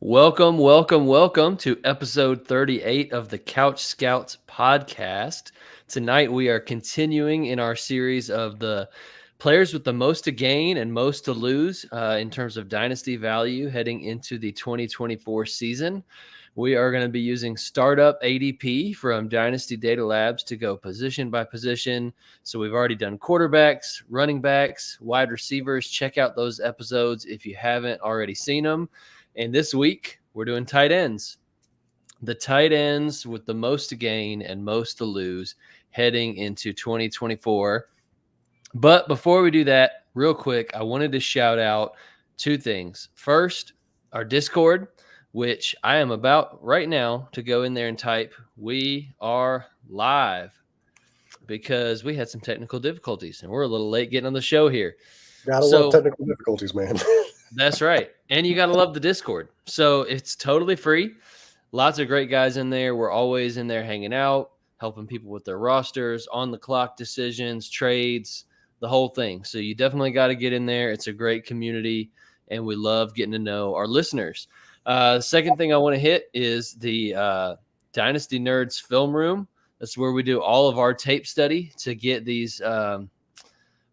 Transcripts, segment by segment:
Welcome, welcome, welcome to episode 38 of the Couch Scouts podcast. Tonight we are continuing in our series of the players with the most to gain and most to lose in terms of dynasty value heading into the 2024 season. We are going to be using startup ADP from Dynasty Data Labs to go position by position. So we've already done quarterbacks, running backs, wide receivers. Check out those episodes if you haven't already seen them. And this week, we're doing tight ends. The tight ends with the most to gain and most to lose heading into 2024. But before we do that, real quick, I wanted to shout out two things. First, our Discord, which I am about right now to go in there and type, "We are live," because we had some technical difficulties and we're a little late getting on the show here. Gotta love So technical difficulties, man. that's right. And you got to love the Discord. So it's totally free. Lots of great guys in there. We're always in there hanging out, helping people with their rosters, on the clock decisions, trades, the whole thing. So you definitely got to get in there. It's a great community, and we love getting to know our listeners. The second thing I want to hit is the Dynasty Nerds Film Room. That's where we do all of our tape study to get these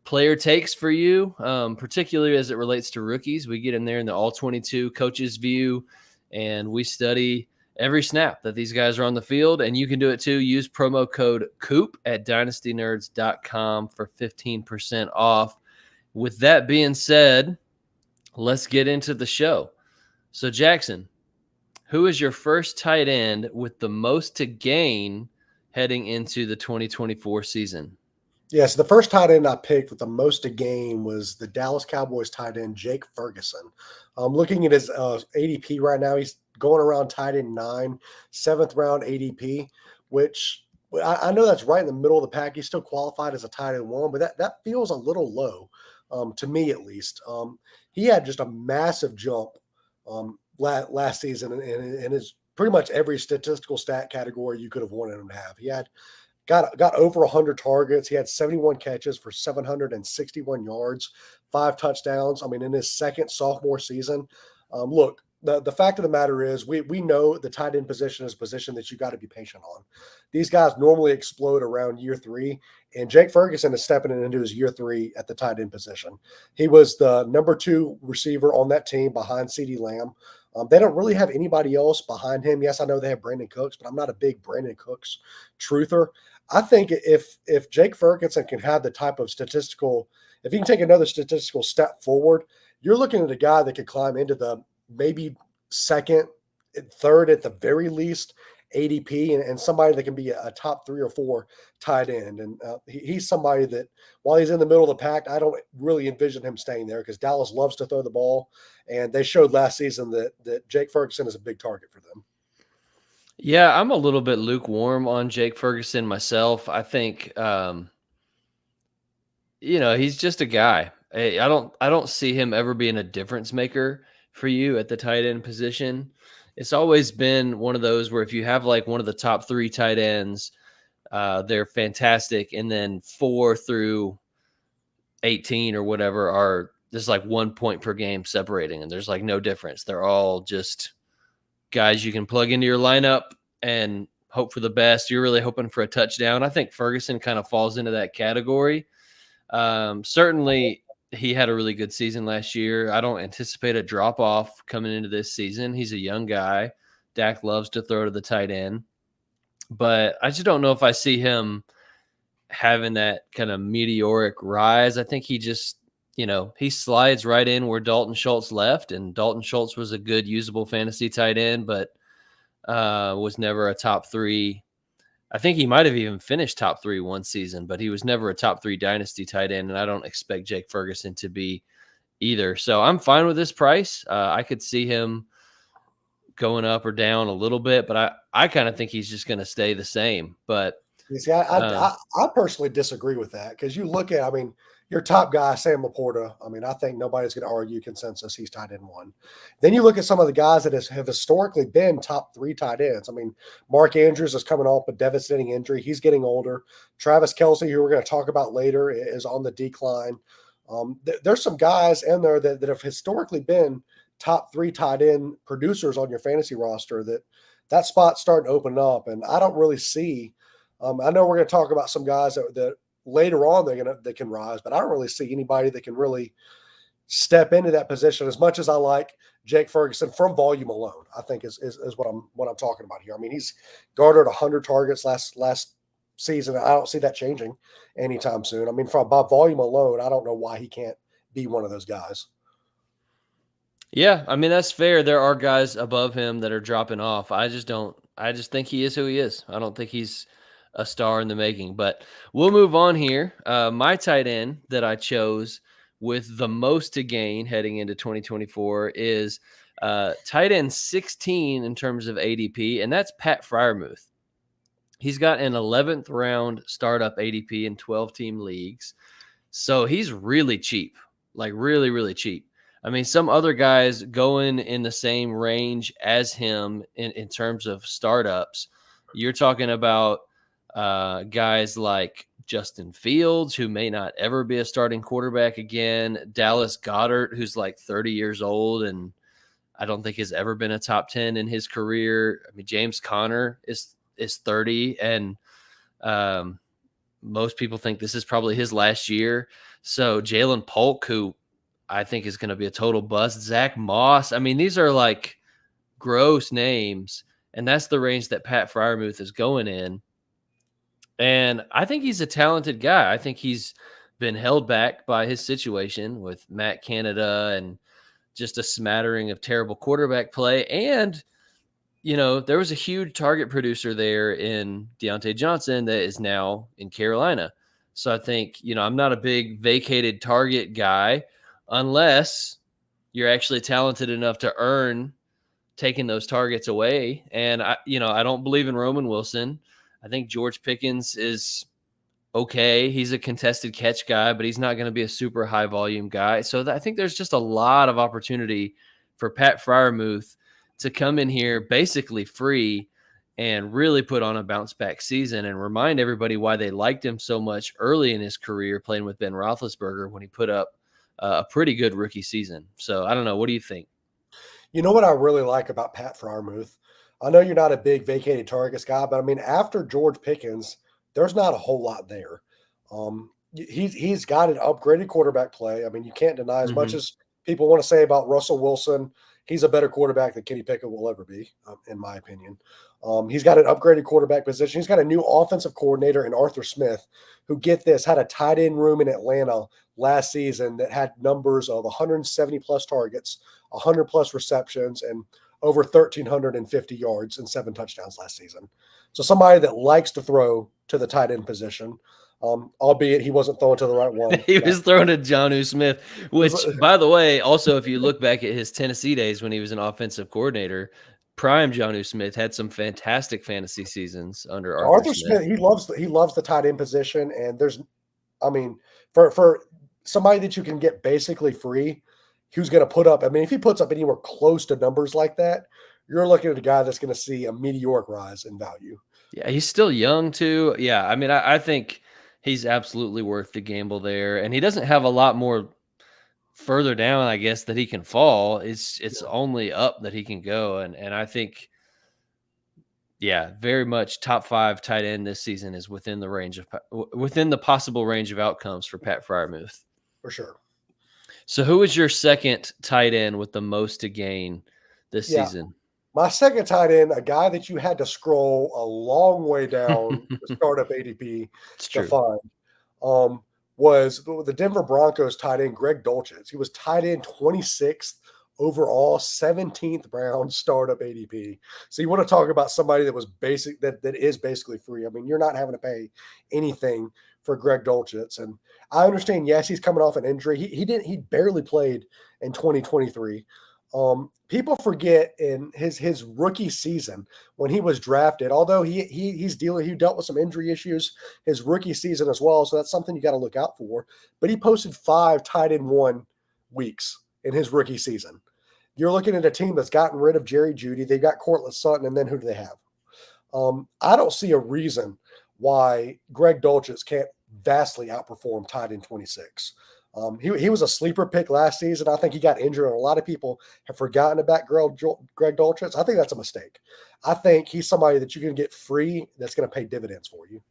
player takes for you, particularly as it relates to rookies. We get in there in the all 22 coaches view, and we study every snap that these guys are on the field. And you can do it too. Use promo code COOP at dynastynerds.com for 15% off. With that being said, let's get into the show. So, Jackson, who is your first tight end with the most to gain heading into the 2024 season? Yeah, so the first tight end I picked with the most to gain was the Dallas Cowboys tight end, Jake Ferguson. Looking at his ADP right now, he's going around tight end 9, 7th round ADP, which I know that's right in the middle of the pack. He's still qualified as a tight end 1, but that feels a little low to me at least. He had just a massive jump last season and is pretty much every statistical stat category you could have wanted him to have. He had got over 100 targets. He had 71 catches for 761 yards, 5 touchdowns. I mean, in his second sophomore season. Look, the fact of the matter is we know the tight end position is a position that you got to be patient on. These guys normally explode around year 3, and Jake Ferguson is stepping into his year 3 at the tight end position. He was the number 2 receiver on that team behind CeeDee Lamb. They don't really have anybody else behind him. Yes, I know they have Brandon Cooks, but I'm not a big Brandon Cooks truther. I think if Jake Ferguson can have the type of if he can take another statistical step forward, you're looking at a guy that could climb into the maybe second, third at the very least ADP, and somebody that can be a top 3 or 4 tight end. And he's somebody that, while he's in the middle of the pack, I don't really envision him staying there because Dallas loves to throw the ball, and they showed last season that Jake Ferguson is a big target for them. Yeah, I'm a little bit lukewarm on Jake Ferguson myself. I think he's just a guy. I don't see him ever being a difference maker for you at the tight end position. It's always been one of those where if you have like one of the top 3 tight ends, they're fantastic, and then 4 through 18 or whatever are just like 1 point per game separating, and there's like no difference. They're all just guys you can plug into your lineup and hope for the best. You're really hoping for a touchdown. I think Ferguson kind of falls into that category. Certainly, he had a really good season last year. I don't anticipate a drop off coming into this season. He's a young guy. Dak loves to throw to the tight end, but I just don't know if I see him having that kind of meteoric rise. I think he just, he slides right in where Dalton Schultz left, and Dalton Schultz was a good usable fantasy tight end, but was never a top 3. I think he might have even finished top 3 one season, but he was never a top 3 dynasty tight end, and I don't expect Jake Ferguson to be either. So I'm fine with this price. I could see him going up or down a little bit, but I kind of think he's just going to stay the same. But You see, I personally disagree with that because you look at, I mean, your top guy, Sam Laporta. I mean, I think nobody's going to argue consensus. He's tight end 1. Then you look at some of the guys that have historically been top 3 tight ends. I mean, Mark Andrews is coming off a devastating injury. He's getting older. Travis Kelce, who we're going to talk about later, is on the decline. There's some guys in there that have historically been top 3 tight end producers on your fantasy roster, that spot's starting to open up. And I don't really see. I know we're going to talk about some guys that later on they can rise, but I don't really see anybody that can really step into that position as much as I like Jake Ferguson from volume alone. I think is what I'm talking about here. I mean, he's garnered 100 targets last season. I don't see that changing anytime soon. I mean, by volume alone, I don't know why he can't be one of those guys. Yeah, I mean that's fair. There are guys above him that are dropping off. I just don't. I just think he is who he is. I don't think he's a star in the making. But we'll move on here. My tight end that I chose with the most to gain heading into 2024 is tight end 16 in terms of ADP, and that's Pat Fryermuth. He's got an 11th round startup ADP in 12 team leagues. So he's really cheap, like really, really cheap. I mean, some other guys going in the same range as him in terms of startups. You're talking about guys like Justin Fields, who may not ever be a starting quarterback again. Dallas Goedert, who's like 30 years old and I don't think has ever been a top 10 in his career. I mean, James Conner is 30 and most people think this is probably his last year. So Jalen Polk, who I think is going to be a total bust. Zach Moss. I mean, these are like gross names, and that's the range that Pat Fryermuth is going in. And I think he's a talented guy. I think he's been held back by his situation with Matt Canada and just a smattering of terrible quarterback play. And there was a huge target producer there in Deontay Johnson that is now in Carolina. So I think, I'm not a big vacated target guy unless you're actually talented enough to earn taking those targets away. And I don't believe in Roman Wilson. I think George Pickens is okay. He's a contested catch guy, but he's not going to be a super high volume guy. So I think there's just a lot of opportunity for Pat Fryermuth to come in here basically free and really put on a bounce back season and remind everybody why they liked him so much early in his career playing with Ben Roethlisberger when he put up a pretty good rookie season. So I don't know. What do you think? You know what I really like about Pat Fryermuth? I know you're not a big vacated targets guy, but I mean, after George Pickens, there's not a whole lot there. He's got an upgraded quarterback play. I mean, you can't deny as much Mm-hmm. as people want to say about Russell Wilson. He's a better quarterback than Kenny Pickett will ever be, in my opinion. He's got an upgraded quarterback position. He's got a new offensive coordinator in Arthur Smith, who, get this, had a tight end room in Atlanta last season that had numbers of 170 plus targets, 100 plus receptions, and over 1,350 yards and 7 touchdowns last season. So somebody that likes to throw to the tight end position, albeit he wasn't throwing to the right one. He was throwing to Jonnu Smith, which, by the way, also, if you look back at his Tennessee days when he was an offensive coordinator, prime Jonnu Smith had some fantastic fantasy seasons under Arthur Arthur Smith. Smith, he loves the tight end position, and for somebody that you can get basically free, who's going to put up. I mean, if he puts up anywhere close to numbers like that, you're looking at a guy that's going to see a meteoric rise in value. Yeah, he's still young too. Yeah, I mean, I think he's absolutely worth the gamble there, and he doesn't have a lot more further down, I guess, that he can fall. It's Yeah, only up that he can go, and I think, yeah, very much top 5 tight end this season is within the range of within the possible range of outcomes for Pat Fryermuth. for sure. So, who is your second tight end with the most to gain this Yeah. season? My second tight end, a guy that you had to scroll a long way down the startup ADP It's to true. find, was the Denver Broncos tight end Greg Dulcich. He was tight end 26th overall, 17th round startup ADP. So you want to talk about somebody that was basic, that is basically free. I mean, you're not having to pay anything for Greg Dulcich. And I understand, yes, he's coming off an injury. He barely played in 2023. People forget in his rookie season when he was drafted, although he dealt with some injury issues his rookie season as well. So that's something you got to look out for. But he posted 5 tight end 1 weeks in his rookie season. You're looking at a team that's gotten rid of Jerry Jeudy. They've got Cortland Sutton, and then who do they have? I don't see a reason why Greg Dulcich can't vastly outperform tight end 26. He was a sleeper pick last season. I think he got injured, and a lot of people have forgotten about Greg Dulcich. I think that's a mistake. I think he's somebody that you can get free that's going to pay dividends for you.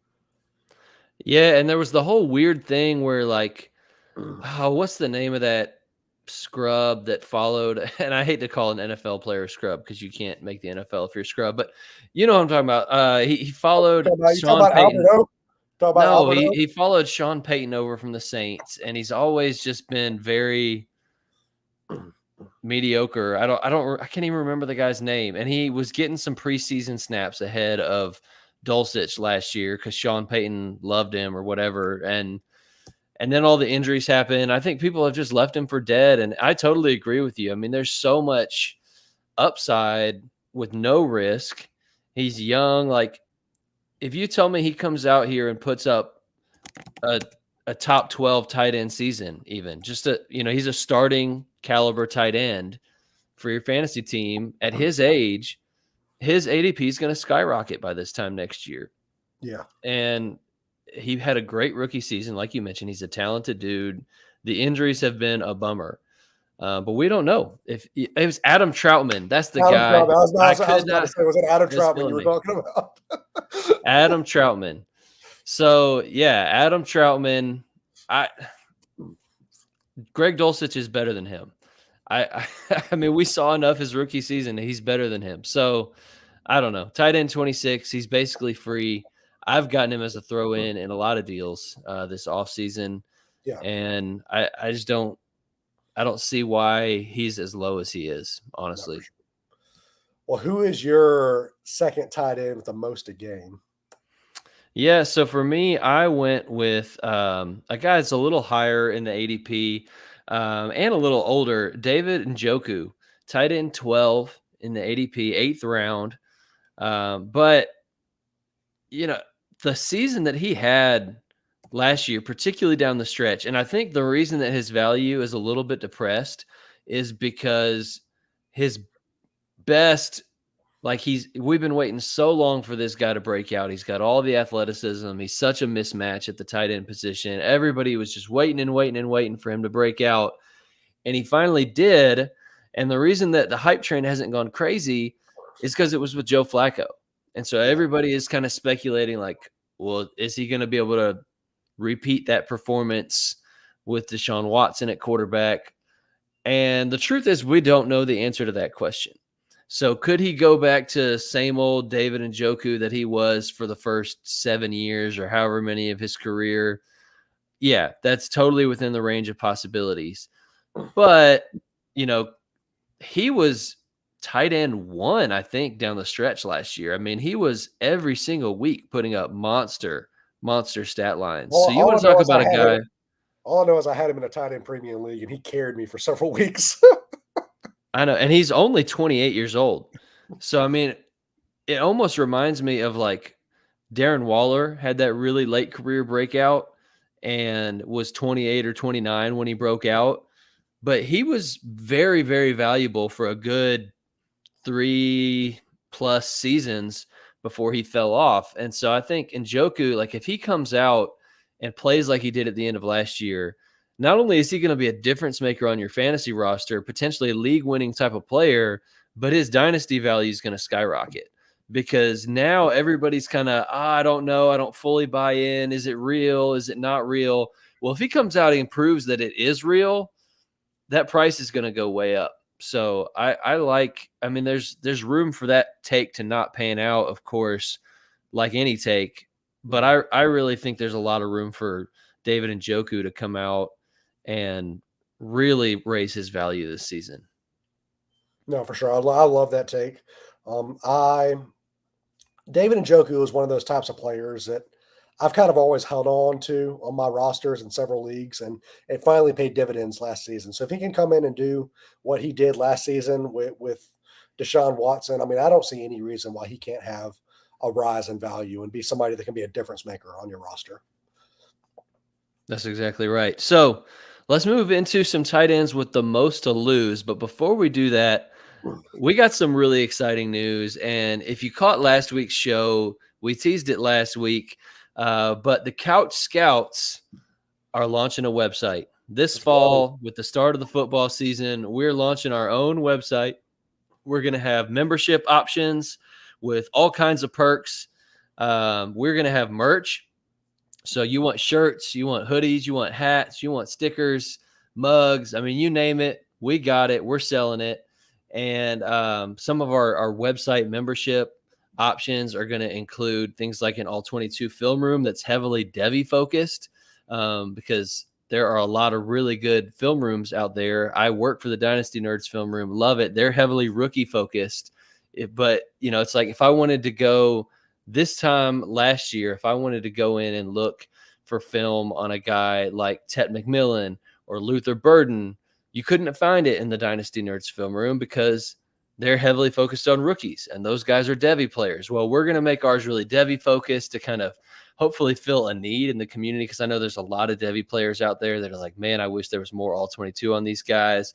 Yeah, and there was the whole weird thing where like, oh, what's the name of that scrub that followed? And I hate to call an NFL player a scrub because you can't make the NFL if you're a scrub, but you know what I'm talking about. He followed You talking Sean about Payton. Alberto? Talking about No, Alberto? he followed Sean Payton over from the Saints, and he's always just been very mediocre. I can't even remember the guy's name. And he was getting some preseason snaps ahead of Dulcich last year because Sean Payton loved him or whatever. And then all the injuries happen. I think people have just left him for dead. And I totally agree with you. I mean, there's so much upside with no risk. He's young. Like, if you tell me he comes out here and puts up a top 12 tight end season, even just he's a starting caliber tight end for your fantasy team at his age, his ADP is going to skyrocket by this time next year. Yeah. And he had a great rookie season. Like you mentioned, he's a talented dude. The injuries have been a bummer. But we don't know if it was Adam Troutman. That's the Adam guy. Troutman. I was about could to not. say, was it Adam It's Troutman killing you were me. talking about? Adam Troutman. So yeah, Adam Troutman. Greg Dulcich is better than him. I mean, we saw enough his rookie season. He's better than him. So I don't know. Tight end 26. He's basically free. I've gotten him as a throw in a lot of deals this offseason. Yeah. And I just don't see why he's as low as he is, honestly. Well, who is your second tight end with the most a game? Yeah, so for me, I went with a guy that's a little higher in the ADP and a little older, David Njoku, tight end 12 in the ADP, 8th round. But, the season that he had last year, particularly down the stretch, and I think the reason that his value is a little bit depressed is because his best we've been waiting so long for this guy to break out. He's got all the athleticism. He's such a mismatch at the tight end position. Everybody was just waiting and waiting and waiting for him to break out. And he finally did. And the reason that the hype train hasn't gone crazy is because it was with Joe Flacco. And so everybody is kind of speculating like, well, is he going to be able to repeat that performance with Deshaun Watson at quarterback? And the truth is we don't know the answer to that question. So could he go back to same old David Njoku that he was for the first 7 years or however many of his career? Yeah, that's totally within the range of possibilities. But, he was tight end 1, I think, down the stretch last year. I mean, he was every single week putting up monster stat lines. Well, so you want to talk about a guy. All I know is I had him in a tight end premium league, and he carried me for several weeks. I know, and he's only 28 years old. So, I mean, it almost reminds me of like Darren Waller had that really late career breakout and was 28 or 29 when he broke out. But he was very, very valuable for a good 3+ seasons before he fell off. And so I think Njoku, like if he comes out and plays like he did at the end of last year, not only is he going to be a difference maker on your fantasy roster, potentially a league winning type of player, but his dynasty value is going to skyrocket because now everybody's kind of, I don't know. I don't fully buy in. Is it real? Is it not real? Well, if he comes out and proves that it is real, that price is going to go way up. So I mean, there's room for that take to not pan out, of course, like any take. But I really think there's a lot of room for David Njoku to come out and really raise his value this season. No, for sure. I love that take. David Njoku is one of those types of players that I've kind of always held on to on my rosters in several leagues, and it finally paid dividends last season. So if he can come in and do what he did last season with Deshaun Watson, I mean, I don't see any reason why he can't have a rise in value and be somebody that can be a difference maker on your roster. That's exactly right. So let's move into some tight ends with the most to lose. But before we do that, we got some really exciting news. And if you caught last week's show, we teased it last week. But the CouchScouts are launching a website. this Let's go. fall, with the start of the football season, we're launching our own website. We're going to have membership options with all kinds of perks. We're going to have merch. So you want shirts, you want hoodies, you want hats, you want stickers, mugs. I mean, you name it, we got it. We're selling it. And some of our website membership options are going to include things like an all 22 film room that's heavily Devy focused, because there are a lot of really good film rooms out there. I work for the Dynasty Nerds film room, love it. They're heavily rookie focused. But, it's like if I wanted to go this time last year, if I wanted to go in and look for film on a guy like Tet McMillan or Luther Burden, you couldn't find it in the Dynasty Nerds film room because they're heavily focused on rookies, and those guys are Devy players. Well, we're going to make ours really Devy focused to kind of hopefully fill a need in the community, because I know there's a lot of Devy players out there that are like, man, I wish there was more all 22 on these guys.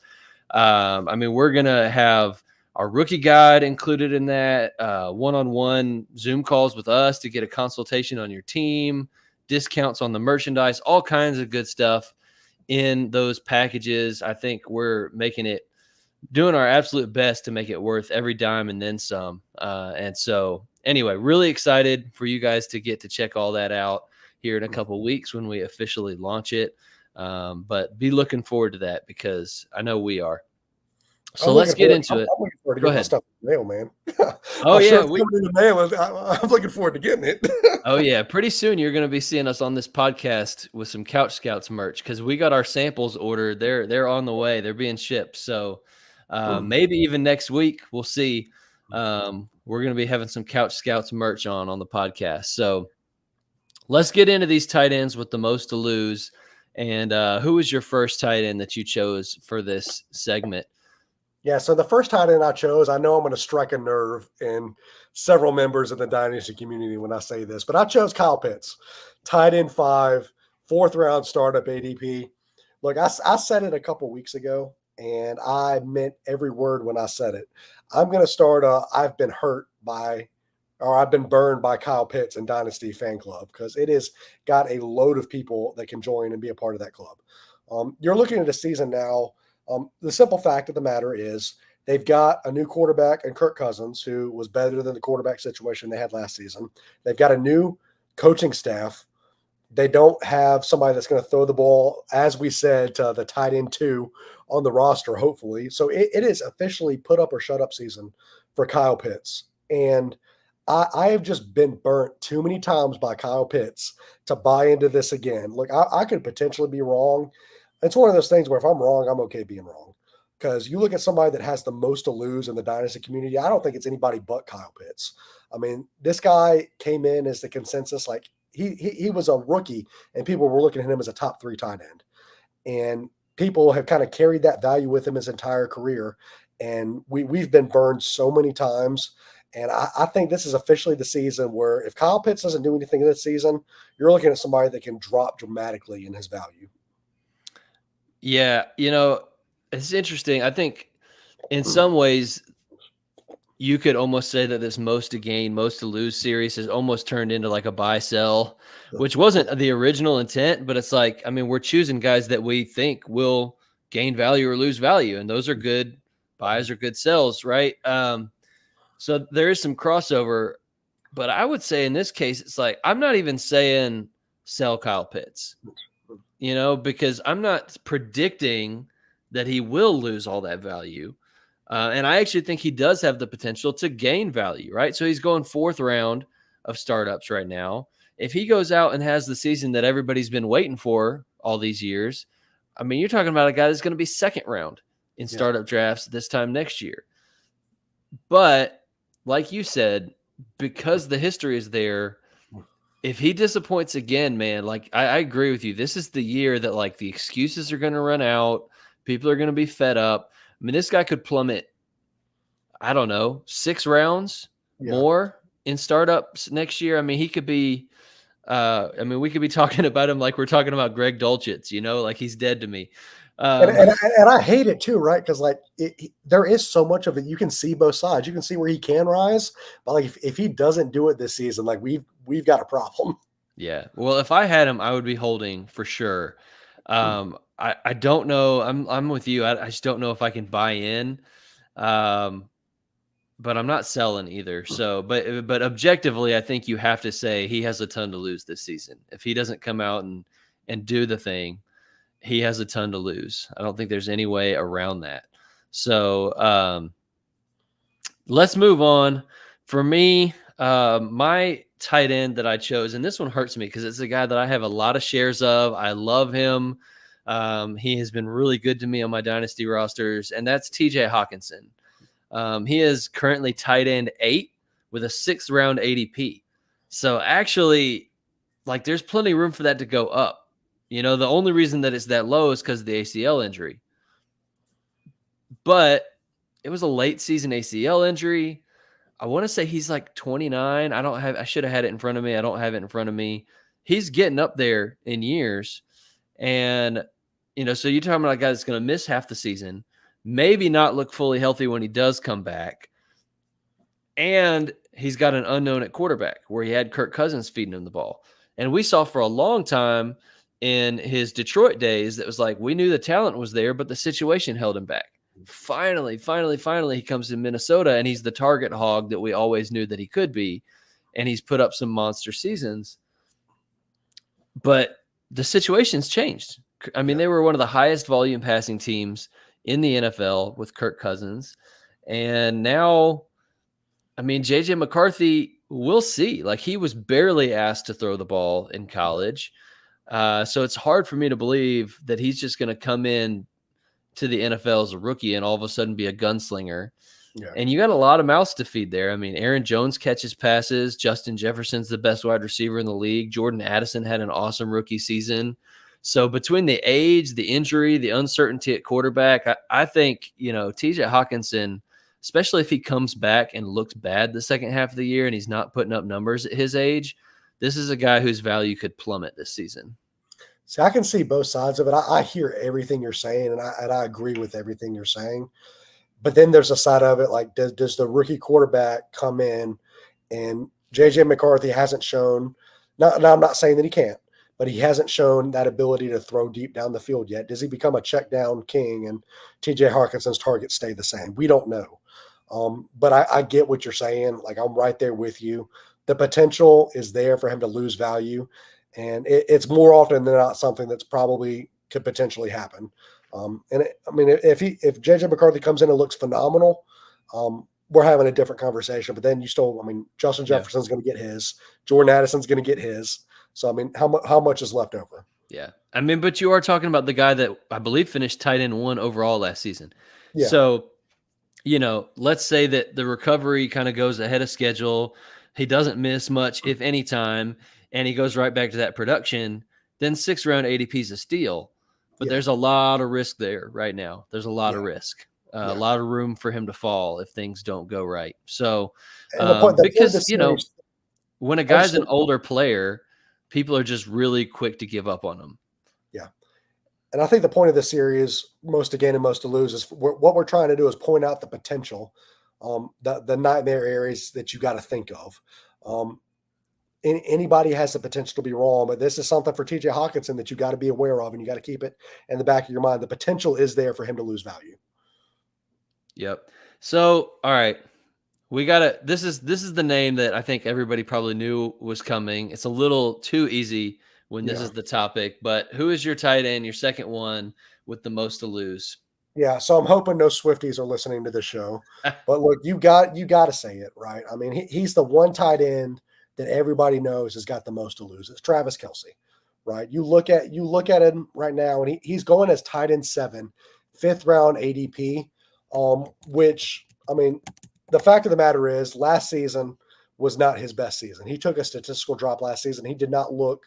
I mean, we're going to have our rookie guide included in that, one-on-one Zoom calls with us to get a consultation on your team, discounts on the merchandise, all kinds of good stuff in those packages. I think we're doing our absolute best to make it worth every dime and then some. And so anyway, really excited for you guys to get to check all that out here in a couple of weeks when we officially launch it. But be looking forward to that, because I know we are. So let's get into it. I'm looking forward to Go getting my ahead. stuff in the mail, man. Oh, I'm sure yeah. it's coming in the mail. I'm looking forward to getting it. Oh, yeah. Pretty soon you're going to be seeing us on this podcast with some Couch Scouts merch, because we got our samples ordered. They're on the way. They're being shipped. So maybe even next week, we'll see. We're going to be having some Couch Scouts merch on the podcast. So let's get into these tight ends with the most to lose. And who was your first tight end that you chose for this segment? Yeah, so the first tight end I chose, I know I'm going to strike a nerve in several members of the Dynasty community when I say this, but I chose Kyle Pitts, tight end 5, 4th round startup ADP. Look, I said it a couple weeks ago, and I meant every word when I said it. I'm going to start I've been burned by Kyle Pitts and Dynasty Fan Club, because it has got a load of people that can join and be a part of that club. You're looking at a season now. The simple fact of the matter is they've got a new quarterback in Kirk Cousins, who was better than the quarterback situation they had last season. They've got a new coaching staff. They don't have somebody that's going to throw the ball, as we said, to the tight end 2 on the roster, hopefully. So it is officially put up or shut up season for Kyle Pitts. And I have just been burnt too many times by Kyle Pitts to buy into this again. Look, I could potentially be wrong. It's one of those things where if I'm wrong, I'm okay being wrong. Because you look at somebody that has the most to lose in the Dynasty community, I don't think it's anybody but Kyle Pitts. I mean, this guy came in as the consensus, like he was a rookie, and people were looking at him as a top 3 tight end. And people have kind of carried that value with him his entire career. And we've been burned so many times. And I think this is officially the season where if Kyle Pitts doesn't do anything this season, you're looking at somebody that can drop dramatically in his value. Yeah, it's interesting. I think in some ways you could almost say that this most to gain, most to lose series has almost turned into like a buy sell, which wasn't the original intent, but it's like, I mean, we're choosing guys that we think will gain value or lose value, and those are good buys or good sells, right? So there is some crossover, but I would say in this case, it's like, I'm not even saying sell Kyle Pitts, because I'm not predicting that he will lose all that value. And I actually think he does have the potential to gain value, right? So he's going 4th round of startups right now. If he goes out and has the season that everybody's been waiting for all these years, I mean, you're talking about a guy that's going to be 2nd round in startup drafts this time next year. But like you said, because the history is there, if he disappoints again, man, like I agree with you. This is the year that like the excuses are going to run out. People are going to be fed up. I mean, this guy could plummet, I don't know, 6 rounds more in startups next year. I mean, he could be, we could be talking about him like we're talking about Greg Dulcich, like he's dead to me. And I hate it too, right? Because like there is so much of it. You can see both sides. You can see where he can rise, but like if he doesn't do it this season, like we've got a problem. Yeah. Well, if I had him, I would be holding for sure. I don't know. I'm with you. I just don't know if I can buy in. Um, but I'm not selling either. So, but objectively, I think you have to say he has a ton to lose this season. If he doesn't come out and do the thing, he has a ton to lose. I don't think there's any way around that. So, let's move on. For me, my tight end that I chose, and this one hurts me because it's a guy that I have a lot of shares of. I love him. He has been really good to me on my dynasty rosters, and that's TJ Hawkinson. He is currently tight end 8 with a 6th round ADP. So actually, like, there's plenty of room for that to go up. You know, the only reason that it's that low is because of the ACL injury. But it was a late season ACL injury. I want to say he's like 29. I should have had it in front of me. I don't have it in front of me. He's getting up there in years. And, so you're talking about a guy that's going to miss half the season, maybe not look fully healthy when he does come back. And he's got an unknown at quarterback where he had Kirk Cousins feeding him the ball. And we saw for a long time in his Detroit days that was like, we knew the talent was there, but the situation held him back. Finally, he comes to Minnesota and he's the target hog that we always knew that he could be. And he's put up some monster seasons. But the situation's changed. I mean, they were one of the highest volume passing teams in the NFL with Kirk Cousins. And now, I mean, JJ McCarthy, we'll see. Like, he was barely asked to throw the ball in college. So it's hard for me to believe that he's just going to come in to the NFL as a rookie and all of a sudden be a gunslinger. Yeah. And you got a lot of mouths to feed there. I mean, Aaron Jones catches passes. Justin Jefferson's the best wide receiver in the league. Jordan Addison had an awesome rookie season. So between the age, the injury, the uncertainty at quarterback, I think, TJ Hawkinson, especially if he comes back and looks bad the second half of the year and he's not putting up numbers at his age, this is a guy whose value could plummet this season. See, I can see both sides of it. I hear everything you're saying, and I agree with everything you're saying. But then there's a side of it, like, does the rookie quarterback come in, and JJ McCarthy hasn't shown – now I'm not saying that he can't, but he hasn't shown that ability to throw deep down the field yet. Does he become a check down king and TJ Hawkinson's targets stay the same? We don't know. But I get what you're saying. Like, I'm right there with you. The potential is there for him to lose value. And it's more often than not something that's probably could potentially happen. If JJ McCarthy comes in and looks phenomenal, we're having a different conversation. But then Justin Jefferson's going to get his, Jordan Addison's going to get his. So how much is left over? Yeah, but you are talking about the guy that I believe finished tight end 1 overall last season. Yeah. So, let's say that the recovery kind of goes ahead of schedule. He doesn't miss much, if any, time, and he goes right back to that production. Then 6th round ADP is a steal. But there's a lot of risk there right now. There's a lot of risk, a lot of room for him to fall if things don't go right. So, when a guy's an older player, people are just really quick to give up on him. Yeah. And I think the point of this series, most to gain and most to lose, is what we're trying to do is point out the potential, the nightmare areas that you got to think of. Anybody has the potential to be wrong, but this is something for TJ Hawkinson that you got to be aware of, and you got to keep it in the back of your mind. The potential is there for him to lose value. Yep. So, all right, we got this is the name that I think everybody probably knew was coming. It's a little too easy when this is the topic, but who is your tight end, your second one with the most to lose? Yeah. So I'm hoping no Swifties are listening to the show, but look, you got to say it, right? I mean, he's the one tight end that everybody knows has got the most to lose. It's Travis Kelce, right? You look at him right now, and he's going as tight end 7, 5th round ADP, which, the fact of the matter is last season was not his best season. He took a statistical drop last season. He did not look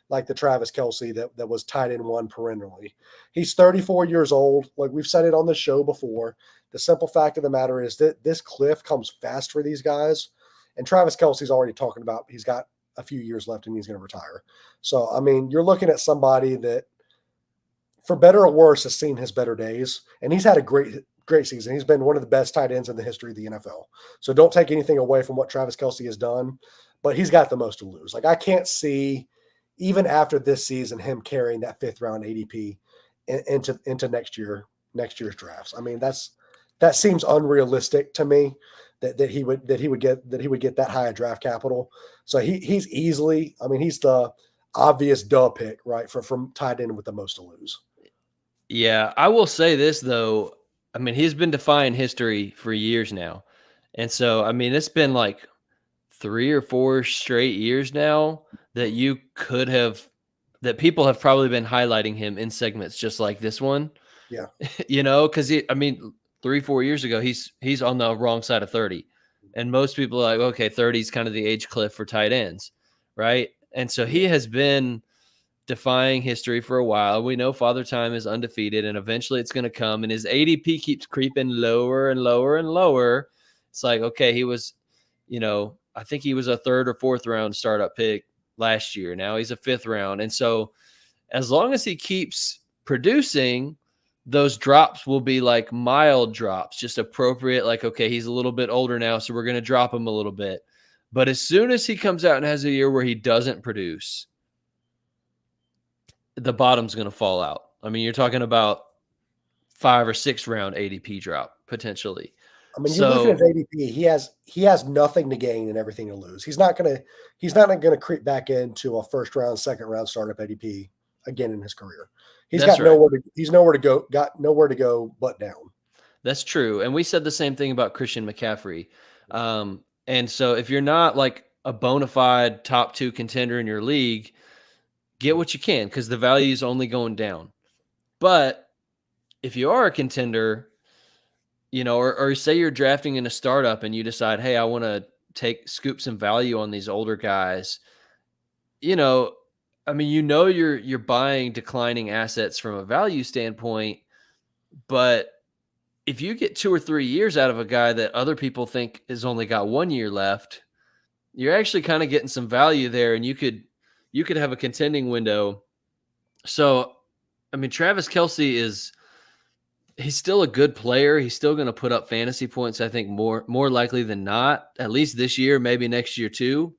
like the Travis Kelce that was tight end 1 perennially. He's 34 years old. Like we've said it on the show before, the simple fact of the matter is that this cliff comes fast for these guys. And Travis Kelce's already talking about he's got a few years left and he's going to retire. So, you're looking at somebody that, for better or worse, has seen his better days. And he's had a great season. He's been one of the best tight ends in the history of the NFL. So don't take anything away from what Travis Kelce has done, but he's got the most to lose. Like, I can't see, even after this season, him carrying that 5th-round ADP into next year's drafts. I mean, that seems unrealistic to me that he would get that high a draft capital. So he's easily, I mean, he's the obvious duh pick, right, from tight end with the most to lose. Yeah, I will say this though. I mean, he's been defying history for years now. And so, I mean, it's been like 3 or 4 straight years now that you could have that people have probably been highlighting him in segments just like this one. Yeah. Because I mean, 3, 4 years ago, he's on the wrong side of 30. And most people are like, okay, 30 is kind of the age cliff for tight ends, right? And so he has been defying history for a while. We know Father Time is undefeated, and eventually it's going to come. And his ADP keeps creeping lower and lower and lower. It's like, okay, he was, I think he was a 3rd or 4th round startup pick last year. Now he's a 5th round. And so as long as he keeps producing, those drops will be like mild drops, just appropriate. Like, okay, he's a little bit older now, so we're going to drop him a little bit. But as soon as he comes out and has a year where he doesn't produce, the bottom's going to fall out. I mean, you're talking about 5 or 6 round ADP drop potentially. I mean, you look at his ADP. He has nothing to gain and everything to lose. He's not gonna creep back into a 1st round, 2nd round startup ADP again in his career. He's got nowhere to go but down. That's true. And we said the same thing about Christian McCaffrey. And so if you're not like a bona fide top 2 contender in your league, get what you can because the value is only going down. But if you are a contender, or say you're drafting in a startup and you decide, hey, I want to scoop some value on these older guys, I mean, you're buying declining assets from a value standpoint, but if you get 2 or 3 years out of a guy that other people think has only got 1 year left, you're actually kind of getting some value there, and you could have a contending window. So, I mean, Travis Kelce he's still a good player. He's still going to put up fantasy points, I think, more likely than not, at least this year, maybe next year too.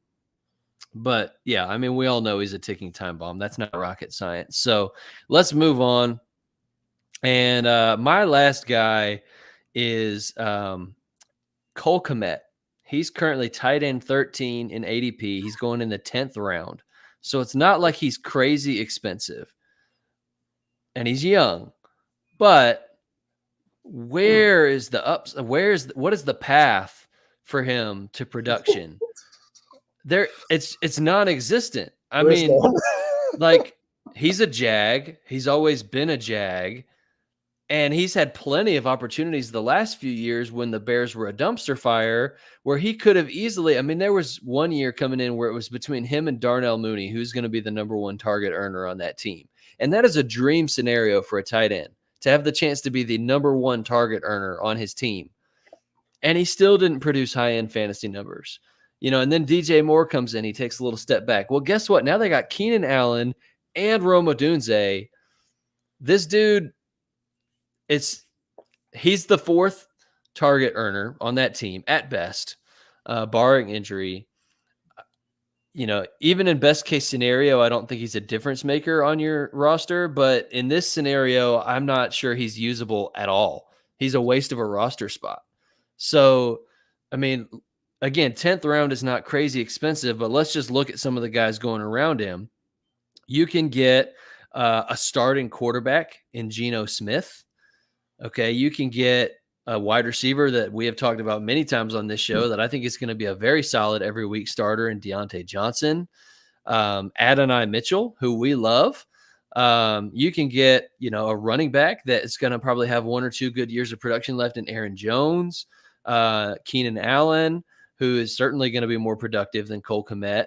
But yeah, I mean, we all know he's a ticking time bomb. That's not rocket science. So let's move on. And my last guy is Cole Kmet. He's currently tight end 13 in ADP. He's going in the 10th round. So it's not like he's crazy expensive. And he's young. But what is the path for him to production? It's non-existent. I mean, like, he's a Jag. He's always been a Jag. And he's had plenty of opportunities the last few years when the Bears were a dumpster fire where he could have easily, I mean, there was 1 year coming in where it was between him and Darnell Mooney, who's going to be the number 1 target earner on that team. And that is a dream scenario for a tight end, to have the chance to be the number 1 target earner on his team. And he still didn't produce high-end fantasy numbers. And then DJ Moore comes in, he takes a little step back. Well, guess what? Now they got Keenan Allen and Rome Odunze. This dude, he's the 4th target earner on that team at best, barring injury. Even in best case scenario, I don't think he's a difference maker on your roster, but in this scenario, I'm not sure he's usable at all. He's a waste of a roster spot. So, I mean, again, 10th round is not crazy expensive, but let's just look at some of the guys going around him. You can get a starting quarterback in Geno Smith. Okay, you can get a wide receiver that we have talked about many times on this show that I think is going to be a very solid every week starter in Deontay Johnson, Adonai Mitchell, who we love. You can get, a running back that is going to probably have 1 or 2 good years of production left in Aaron Jones, Keenan Allen, who is certainly going to be more productive than Cole Kmet,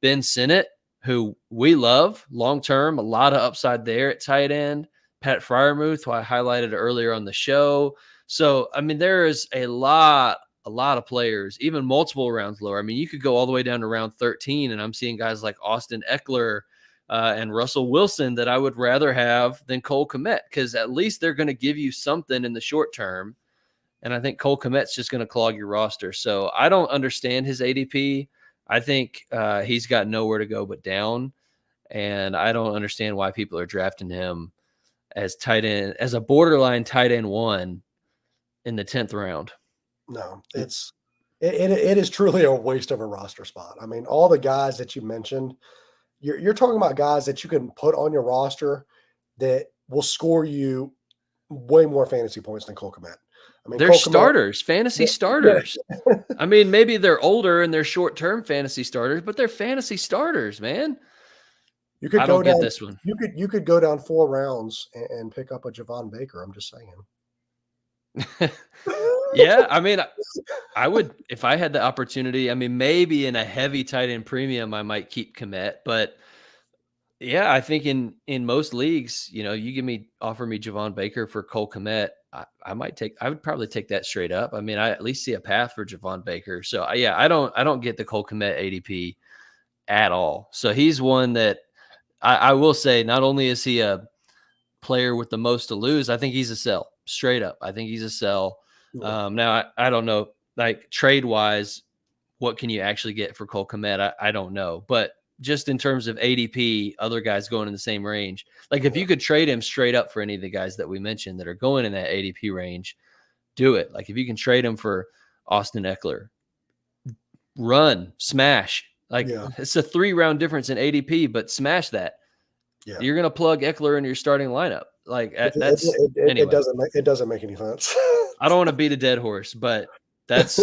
Ben Sinnott, who we love long-term, a lot of upside there at tight end, Pat Freiermuth, who I highlighted earlier on the show. So, I mean, there is a lot of players, even multiple rounds lower. I mean, you could go all the way down to round 13, and I'm seeing guys like Austin Eckler and Russell Wilson that I would rather have than Cole Kmet, because at least they're going to give you something in the short term. And I think Cole Kmet's just going to clog your roster. So I don't understand his ADP. I think he's got nowhere to go but down. And I don't understand why people are drafting him as tight end, as a borderline tight end 1 in the 10th round. No, it is truly a waste of a roster spot. I mean, all the guys that you mentioned, you're talking about guys that you can put on your roster that will score you way more fantasy points than Cole Kmet. I mean, They're Cole Kmet, starters, fantasy yeah, starters. I mean, maybe they're older and they're short-term fantasy starters, but they're fantasy starters, man. you could I go don't get down. this one. You could go down 4 rounds and pick up a Javon Baker. I'm just saying. Yeah, I mean, I would if I had the opportunity. I mean, maybe in a heavy tight end premium, I might keep Komet, but yeah, I think in most leagues, you offer me Javon Baker for Cole Komet, I would probably take that straight up. I mean, I at least see a path for Javon Baker. So yeah, I don't get the Cole Komet ADP at all. So he's one that I will say, not only is he a player with the most to lose, I think he's a sell straight up. I think he's a sell. Yeah, Now I don't know, like trade wise, what can you actually get for Cole Kmet? I don't know, but just in terms of ADP, other guys going in the same range, like if yeah, you could trade him straight up for any of the guys that we mentioned that are going in that ADP range, do it. Like if you can trade him for Austin Eckler, run, smash. Like yeah, it's a 3-round difference in ADP, but smash that. yeah. You're gonna plug Eckler in your starting lineup. Like It, it, that's it, it, it anyway. doesn't make it doesn't make any sense. I don't want to beat a dead horse, but that's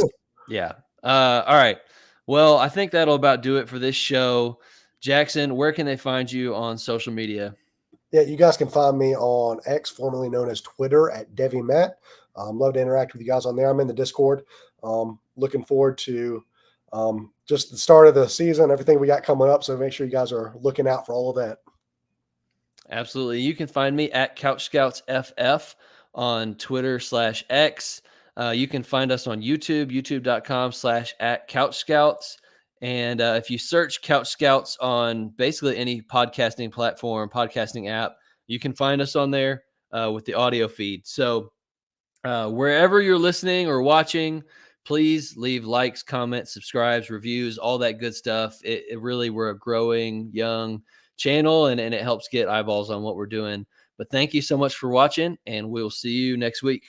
yeah. All right. Well, I think that'll about do it for this show. Jackson, where can they find you on social media? Yeah, you guys can find me on X, formerly known as Twitter, at DevyMatt. Love to interact with you guys on there. I'm in the Discord. Looking forward to just the start of the season, everything we got coming up. So make sure you guys are looking out for all of that. Absolutely. You can find me at CouchScoutsFF on Twitter/X. You can find us on YouTube, youtube.com/@CouchScouts. And if you search Couch Scouts on basically any podcasting platform, podcasting app, you can find us on there with the audio feed. So wherever you're listening or watching, please leave likes, comments, subscribes, reviews, all that good stuff. It really, we're a growing young channel and it helps get eyeballs on what we're doing. But thank you so much for watching, and we'll see you next week.